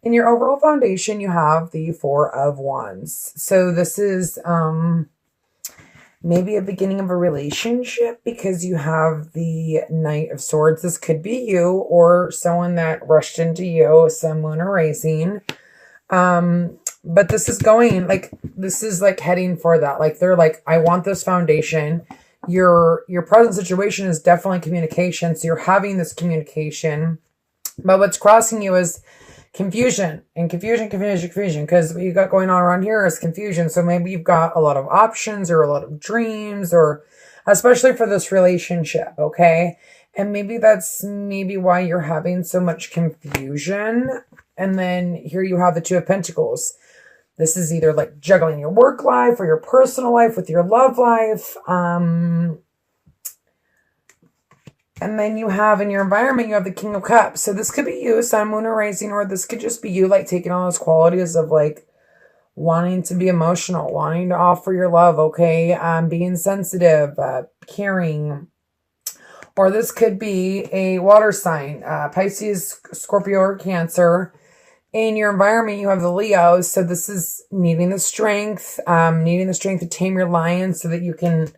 In your overall foundation, you have the Four of Wands. So this is maybe a beginning of a relationship because you have the Knight of Swords. This could be you or someone that rushed into you, Sun, Moon, or Rising. But this is going like, this is like heading for that. Like they're like, I want this foundation. Your present situation is definitely communication. So you're having this communication, but what's crossing you is confusion and confusion, because what you got going on around here is confusion. So maybe you've got a lot of options or a lot of dreams, or especially for this relationship. Okay. And maybe that's why you're having so much confusion. And then here you have the Two of Pentacles. This is either like juggling your work life or your personal life with your love life. And then you have in your environment, you have the King of Cups. So this could be you, Sun, Moon, or Rising, or this could just be you like taking on those qualities of like wanting to be emotional, wanting to offer your love, okay? Being sensitive, caring. Or this could be a water sign, Pisces, Scorpio, or Cancer. In your environment, you have the Leos. So this is needing the strength to tame your lion so that you can,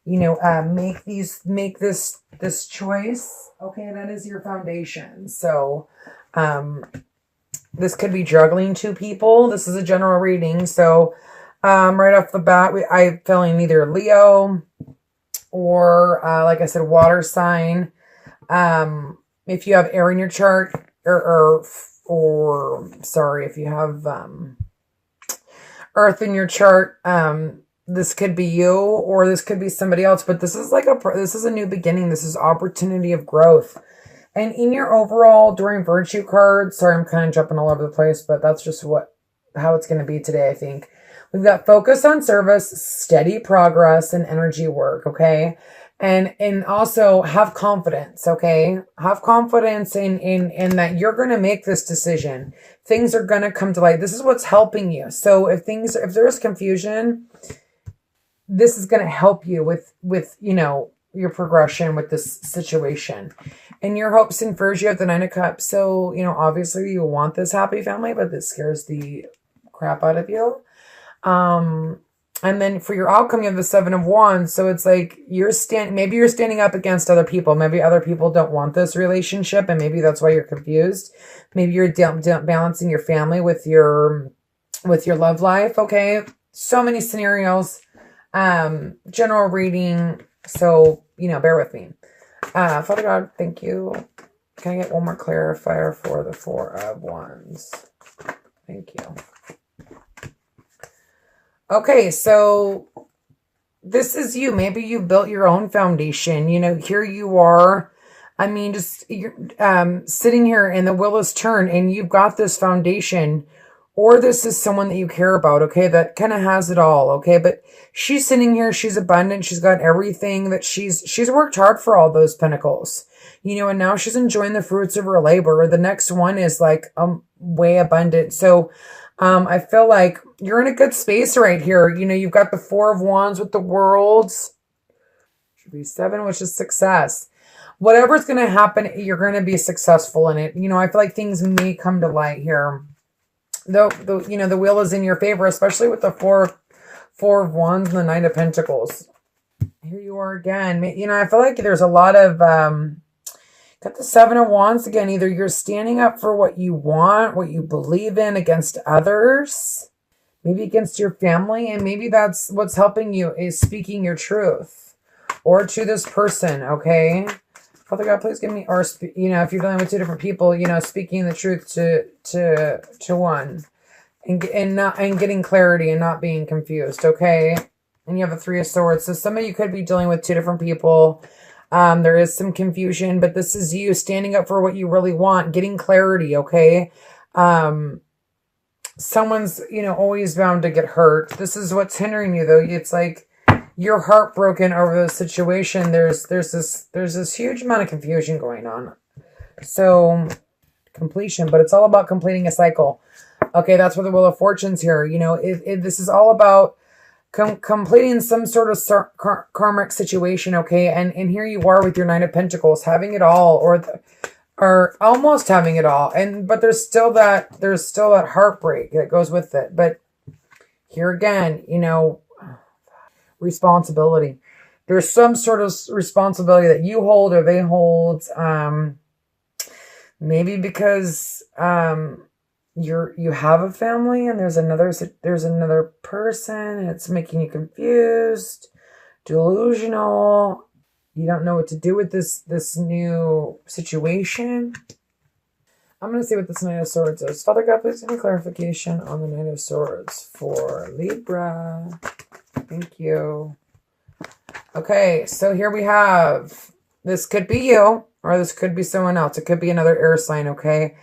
you know, make this choice. Okay, that is your foundation. So this could be juggling two people. This is a general reading. So right off the bat, I'm feeling either Leo or like I said, water sign. If you have air in your chart, or sorry, if you have earth in your chart, this could be you or this could be somebody else, but this is like this is a new beginning. This is opportunity of growth. And in your overall during virtue card, sorry, I'm kind of jumping all over the place, but that's just how it's going to be today, I think. We've got focus on service, steady progress, and energy work, okay? And also have confidence, okay? Have confidence in that you're going to make this decision. Things are going to come to light. This is what's helping you. So if there's confusion, this is going to help you with, you know, your progression with this situation. In your hopes and fears, you have the Nine of Cups. So, you know, obviously you want this happy family, but this scares the crap out of you. And then for your outcome, you have the Seven of Wands. So it's like maybe you're standing up against other people. Maybe other people don't want this relationship, and maybe that's why you're confused. Maybe you're balancing your family with your love life. Okay, so many scenarios. General reading. So you know, bear with me. Father God, thank you. Can I get one more clarifier for the Four of Wands? Thank you. Okay, so this is you. Maybe you built your own foundation. You know, here you are. I mean, just you're sitting here and the wheel is turned and you've got this foundation, or this is someone that you care about, okay, that kind of has it all, okay? But she's sitting here, she's abundant, she's got everything that she's worked hard for all those pentacles, you know, and now she's enjoying the fruits of her labor. The next one is like way abundant. So I feel like you're in a good space right here. You know, you've got the Four of Wands with the Worlds. Should be 7, which is success. Whatever's going to happen, you're going to be successful in it. You know, I feel like things may come to light here. Though, you know, the wheel is in your favor, especially with the Four of Wands and the Knight of Pentacles. Here you are again. You know, I feel like there's a lot of... got the Seven of Wands again. Either you're standing up for what you want, what you believe in against others, maybe against your family, and maybe that's what's helping you is speaking your truth or to this person, okay? Father God, please give me, or, you know, if you're dealing with two different people, you know, speaking the truth to one and getting clarity and not being confused, okay? And you have a Three of Swords. So some of you could be dealing with two different people. There is some confusion, but this is you standing up for what you really want, getting clarity, okay? Someone's, you know, always bound to get hurt. This is what's hindering you, though. It's like you're heartbroken over the situation. There's this huge amount of confusion going on. So, completion, but it's all about completing a cycle. Okay, that's where the Wheel of Fortune's here. You know, this is all about completing some sort of karmic situation, okay? And here you are with your Nine of Pentacles, having it all, or are almost having it all. But there's still that heartbreak that goes with it. But here again, you know, responsibility. There's some sort of responsibility that you hold or they hold. Maybe because you have a family and there's another person and it's making you confused, delusional. You don't know what to do with this new situation. I'm going to see what this Knight of Swords is. Father God, please give me clarification on the Knight of Swords for Libra. Thank you. Okay, so here we have, this could be you, or this could be someone else. It could be another air sign, okay?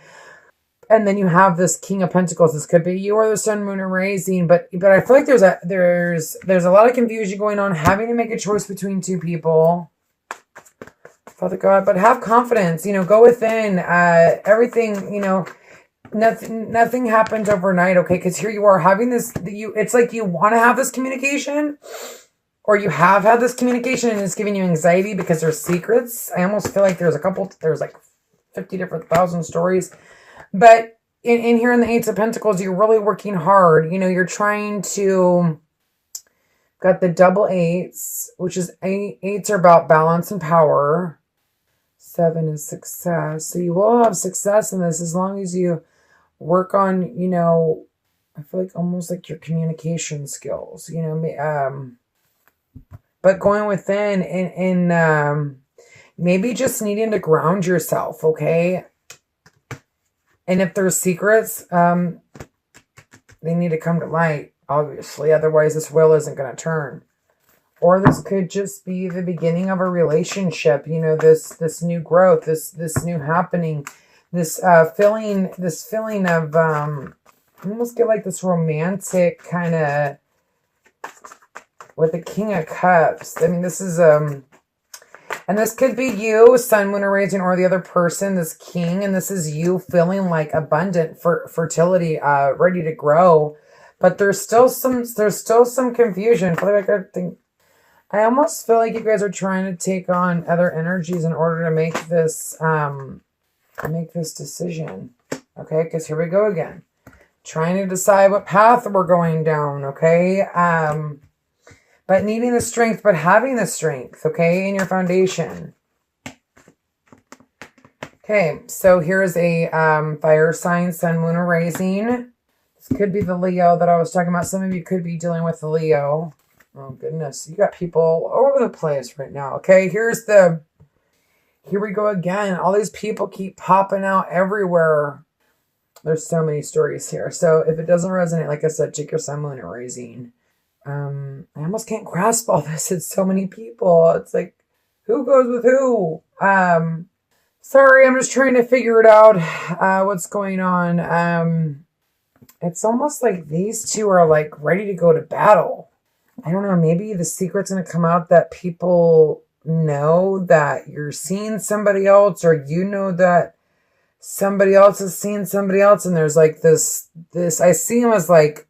And then you have this King of Pentacles. This could be you or the Sun, Moon, and Rising. But I feel like there's a lot of confusion going on, having to make a choice between two people. Father God, but have confidence, you know, go within, everything, you know, nothing happens overnight, okay? Because here you are having this, it's like you want to have this communication, or you have had this communication and it's giving you anxiety because there's secrets. I almost feel like there's like 50 different thousand stories. But in here in the Eight of Pentacles, you're really working hard. You know, you're trying to, got the double eights, which is eights are about balance and power. 7 is success. So you will have success in this as long as you work on, you know, I feel like almost like your communication skills, you know, but going within and maybe just needing to ground yourself, okay? And if there's secrets, they need to come to light, obviously. Otherwise, this wheel isn't going to turn. Or this could just be the beginning of a relationship, you know, this new growth, this new happening, this feeling of, I almost get like this romantic kind of, with the King of Cups. I mean, this is, and this could be you, Sun, Moon, or Rising, or the other person, this King, and this is you feeling like abundant for fertility, ready to grow. But there's still some confusion. I almost feel like you guys are trying to take on other energies in order to make this decision. Okay, because here we go again. Trying to decide what path we're going down, okay? But needing the strength, but having the strength, okay, in your foundation. Okay, so here's a fire sign, Sun, Moon, or Rising. This could be the Leo that I was talking about. Some of you could be dealing with the Leo. Oh, goodness. You got people all over the place right now. Okay, here we go again. All these people keep popping out everywhere. There's so many stories here. So if it doesn't resonate, like I said, check your Sun, Moon, or Rising. I almost can't grasp all this. It's so many people. It's like, who goes with who? Sorry, I'm just trying to figure it out. What's going on? It's almost like these two are like ready to go to battle. I don't know, maybe the secret's going to come out that people know that you're seeing somebody else, or you know that somebody else is seeing somebody else, and there's like this, I see him as like,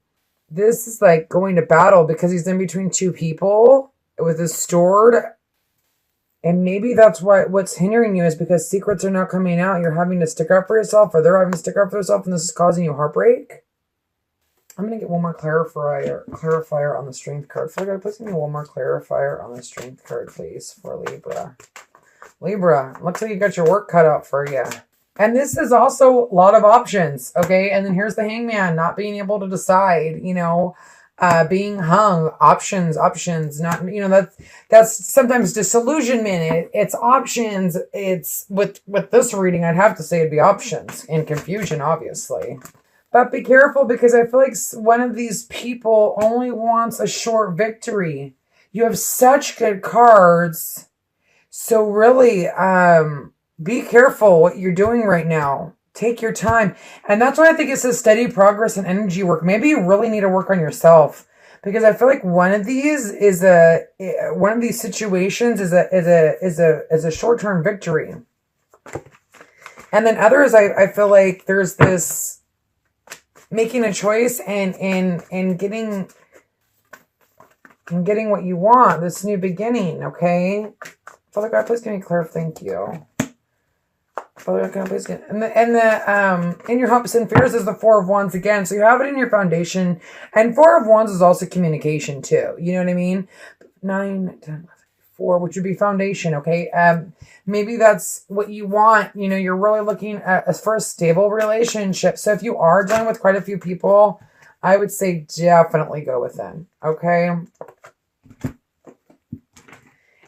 this is like going to battle because he's in between two people with his sword. And maybe that's what's hindering you is because secrets are not coming out. You're having to stick up for yourself, or they're having to stick up for themselves, and this is causing you heartbreak. I'm going to get one more clarifier on the Strength card. So I got to please give me one more clarifier on the Strength card, please, for Libra. Libra, looks like you got your work cut out for you. And this is also a lot of options, okay? And then here's the Hangman, not being able to decide, you know, being hung, options, not, you know, that's sometimes disillusionment. It's options. It's with this reading, I'd have to say it'd be options and confusion, obviously. But be careful, because I feel like one of these people only wants a short victory. You have such good cards. So really, be careful what you're doing right now. Take your time. And that's why I think it says steady progress and energy work. Maybe you really need to work on yourself, because I feel like one of these situations is a short-term victory. And then others, I feel like there's this making a choice and getting what you want, this new beginning, okay? Father God, please give me clear. Thank you. Father, can I please get in your hopes and fears is the Four of Wands again. So you have it in your foundation, and Four of Wands is also communication too. You know what I mean? 9, 10, 4, which would be foundation. Okay. Maybe that's what you want. You know, you're really looking at for a stable relationship. So if you are dealing with quite a few people, I would say definitely go within. Okay.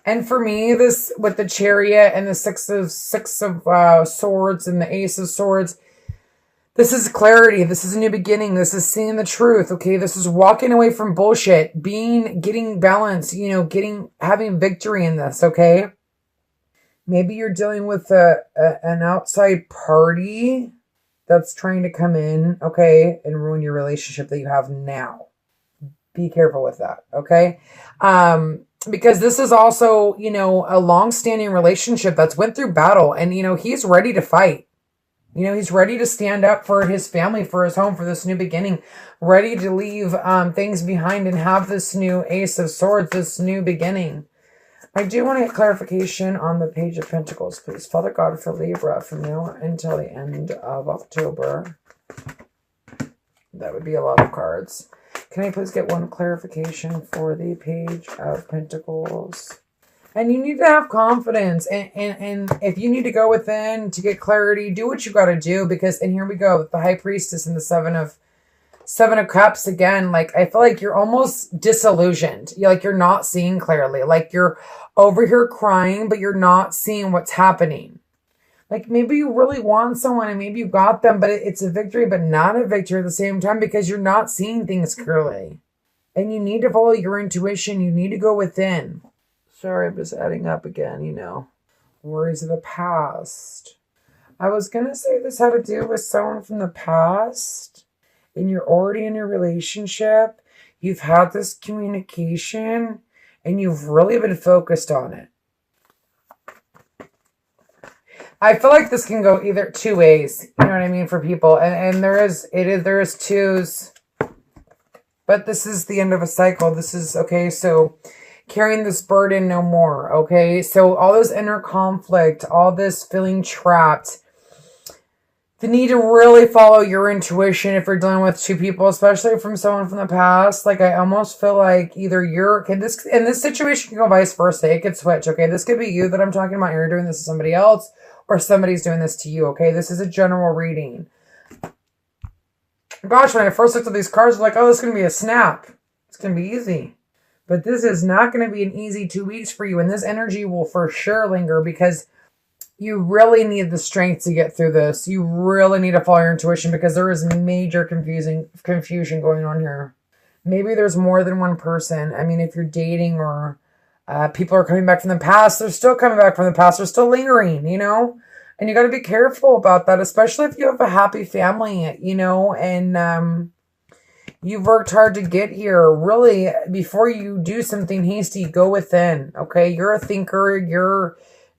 And for me, this with the Chariot and the six of Swords and the Ace of Swords, this is clarity. This is a new beginning. This is seeing the truth. Okay, this is walking away from bullshit, getting balance. You know, having victory in this. Okay, maybe you're dealing with an outside party that's trying to come in. Okay, and ruin your relationship that you have now. Be careful with that. Okay. Because this is also, you know, a long-standing relationship that's went through battle, and, you know, he's ready to fight. You know, he's ready to stand up for his family, for his home, for this new beginning, ready to leave things behind and have this new Ace of Swords, this new beginning. I do want to get clarification on the Page of Pentacles, please. Father God, for Libra from now until the end of October. That would be a lot of cards. Can I please get one clarification for the Page of Pentacles? And you need to have confidence. And if you need to go within to get clarity, do what you got to do. Because, and here we go, the High Priestess and the Seven of Cups again. Like, I feel like you're almost disillusioned. You're not seeing clearly. Like, you're over here crying, but you're not seeing what's happening. Like, maybe you really want someone and maybe you got them, but it's a victory, but not a victory at the same time because you're not seeing things clearly. And you need to follow your intuition. You need to go within. Sorry, I'm just adding up again, you know. Worries of the past. I was going to say this had to do with someone from the past. And you're already in a relationship. You've had this communication. And you've really been focused on it. I feel like this can go either two ways, you know what I mean, for people. And there is twos, but this is the end of a cycle. This is, okay, so carrying this burden no more, okay? So all this inner conflict, all this feeling trapped, the need to really follow your intuition if you're dealing with two people, especially from someone from the past. Like, I almost feel like either in this situation can go vice versa. It could switch, okay? This could be you that I'm talking about. You're doing this to somebody else. Or somebody's doing this to you, okay? This is a general reading. Gosh, when I first looked at these cards, I was like, oh, this is going to be a snap. It's going to be easy. But this is not going to be an easy 2 weeks for you. And this energy will for sure linger because you really need the strength to get through this. You really need to follow your intuition because there is major confusion going on here. Maybe there's more than one person. I mean, if you're dating or... people are coming back from the past. They're still coming back from the past. They're still lingering, you know? And you got to be careful about that, especially if you have a happy family, you know? And you've worked hard to get here. Really, before you do something hasty, go within, okay? You're a thinker.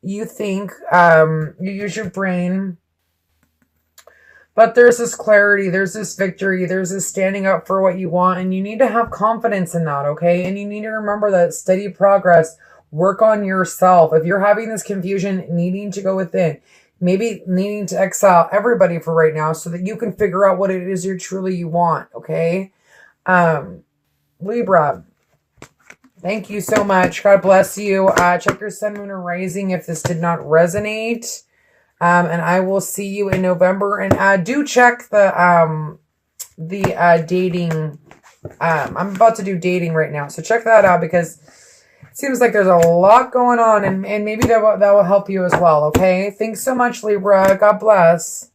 You think. You use your brain. But there's this clarity, there's this victory, there's this standing up for what you want, and you need to have confidence in that, okay? And you need to remember that steady progress, work on yourself. If you're having this confusion, needing to go within, maybe needing to exile everybody for right now so that you can figure out what it is you want, okay? Libra, thank you so much. God bless you. Check your sun, moon, or rising if this did not resonate. And I will see you in November. And do check the dating. I'm about to do dating right now, so check that out because it seems like there's a lot going on, and maybe that will help you as well. Okay, thanks so much, Libra. God bless.